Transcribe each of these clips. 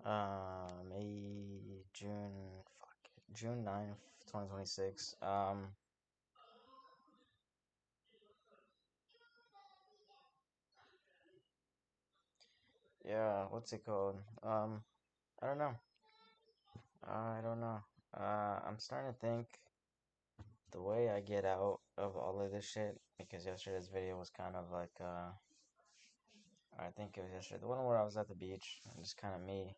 May, June, fuck, June 9th, 2026. Yeah, what's it called? I don't know. I don't know. I'm starting to think the way I get out of all of this shit, because yesterday's video was kind of like, I think it was yesterday, the one where I was at the beach, and just kind of me,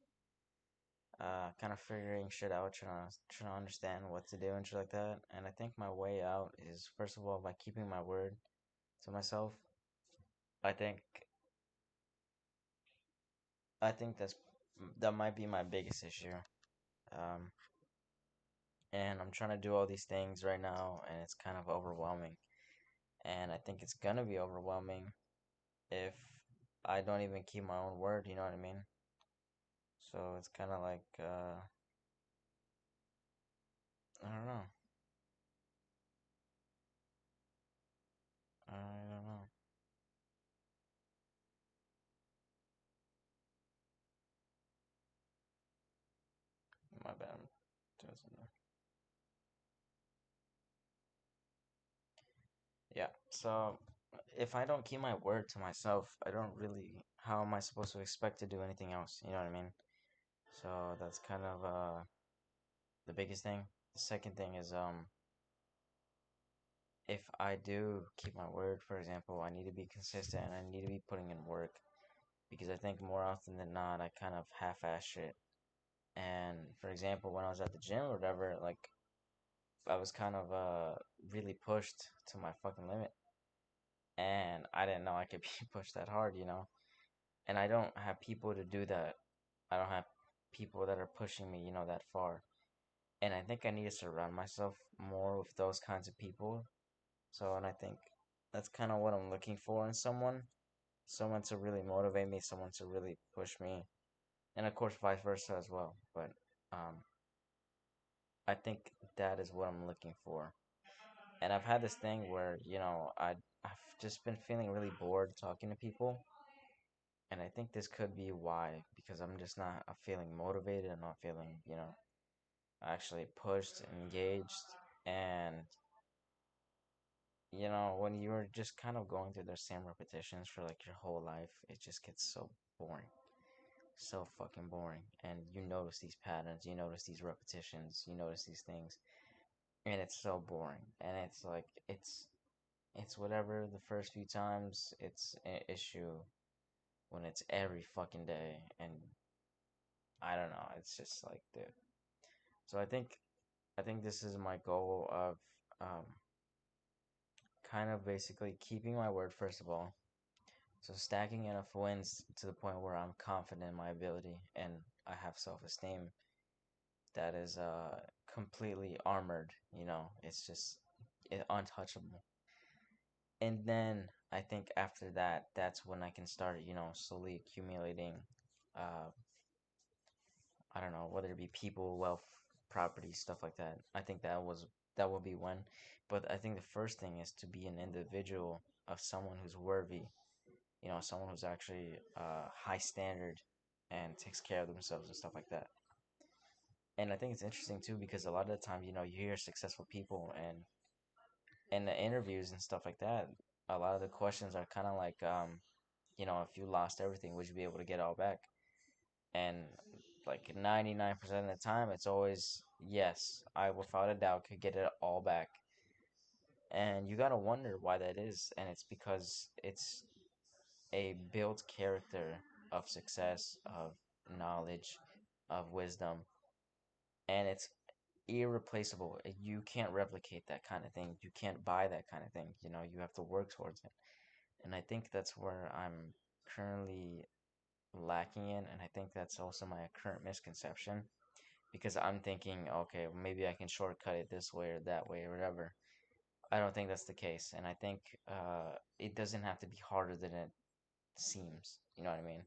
kind of figuring shit out, trying to understand what to do and shit like that. And I think my way out is, first of all, by keeping my word to myself. I think I think that might be my biggest issue. Um, and I'm trying to do all these things right now, and it's kind of overwhelming. And I think it's gonna be overwhelming if I don't even keep my own word. You know what I mean? So it's kind of like I don't know. I don't know. My bad. I'm doing something. Yeah. So if I don't keep my word to myself, I don't really. How am I supposed to expect to do anything else? You know what I mean? So that's kind of the biggest thing. The second thing is if I do keep my word, for example, I need to be consistent and I need to be putting in work because I think more often than not, I kind of half-ass shit. And for example, when I was at the gym or whatever, like I was kind of really pushed to my fucking limit, and I didn't know I could be pushed that hard, you know. And I don't have people to do that. I don't have people that are pushing me, that far. And I think I need to surround myself more with those kinds of people. So, and I think that's kind of what I'm looking for in someone to really motivate me, someone to really push me, and of course vice versa as well. But um, I think that is what I'm looking for. And I've had this thing where I've just been feeling really bored talking to people, and I think this could be why because I'm feeling motivated. I'm not feeling actually pushed, engaged, and when you're just kind of going through the same repetitions for like your whole life, it just gets so boring. So fucking boring. And you notice these patterns, you notice these repetitions, you notice these things, and it's so boring. And it's like it's whatever the first few times, it's an issue when it's every fucking day, and I don't know, it's just like dude. So I think this is my goal of um kind of basically keeping my word first of all. So stacking enough wins to the point where I'm confident in my ability and I have self-esteem that is completely armored. It's just untouchable. And then I think after that, that's when I can start, slowly accumulating. Uh, I don't know whether it be people, wealth, property, stuff like that. I think that will be when. But I think the first thing is to be an individual of someone who's worthy. Someone who's actually high standard and takes care of themselves and stuff like that. And I think it's interesting too because a lot of the time, you hear successful people and in the interviews and stuff like that, a lot of the questions are kind of like, if you lost everything, would you be able to get it all back? And like 99% of the time, it's always yes, I without a doubt could get it all back. And you gotta wonder why that is, and it's because it's a built character of success, of knowledge, of wisdom, and it's irreplaceable. You can't replicate that kind of thing. You can't buy that kind of thing. You have to work towards it. And I think that's where I'm currently lacking in, and I think that's also my current misconception because I'm thinking, okay, maybe I can shortcut it this way or that way or whatever. I don't think that's the case, and I think it doesn't have to be harder than it seems. You know what I mean?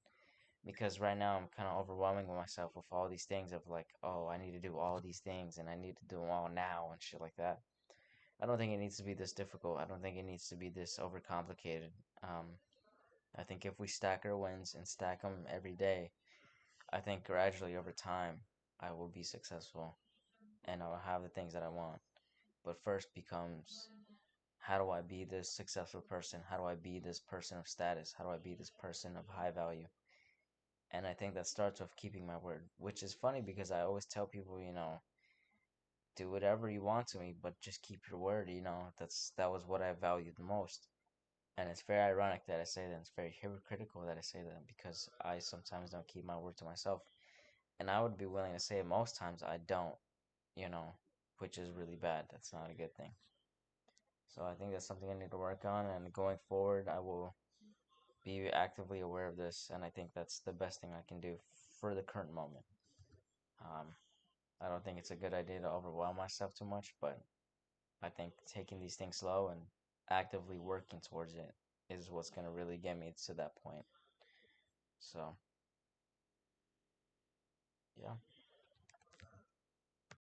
Because right now I'm kind of overwhelming myself with all these things of like, oh, I need to do all these things and I need to do them all now and shit like that. I don't think it needs to be this difficult. I don't think it needs to be this overcomplicated. I think if we stack our wins and stack them every day, I think gradually over time, I will be successful and I'll have the things that I want. But first becomes, how do I be this successful person? How do I be this person of status? How do I be this person of high value? And I think that starts with keeping my word, which is funny because I always tell people, do whatever you want to me, but just keep your word. That was what I valued the most. And it's very ironic that I say that. It's very hypocritical that I say that because I sometimes don't keep my word to myself. And I would be willing to say most times I don't, you know, which is really bad. That's not a good thing. So I think that's something I need to work on. And going forward, I will be actively aware of this. And I think that's the best thing I can do for the current moment. Um, I don't think it's a good idea to overwhelm myself too much, but I think taking these things slow and actively working towards it is what's going to really get me to that point. So, yeah.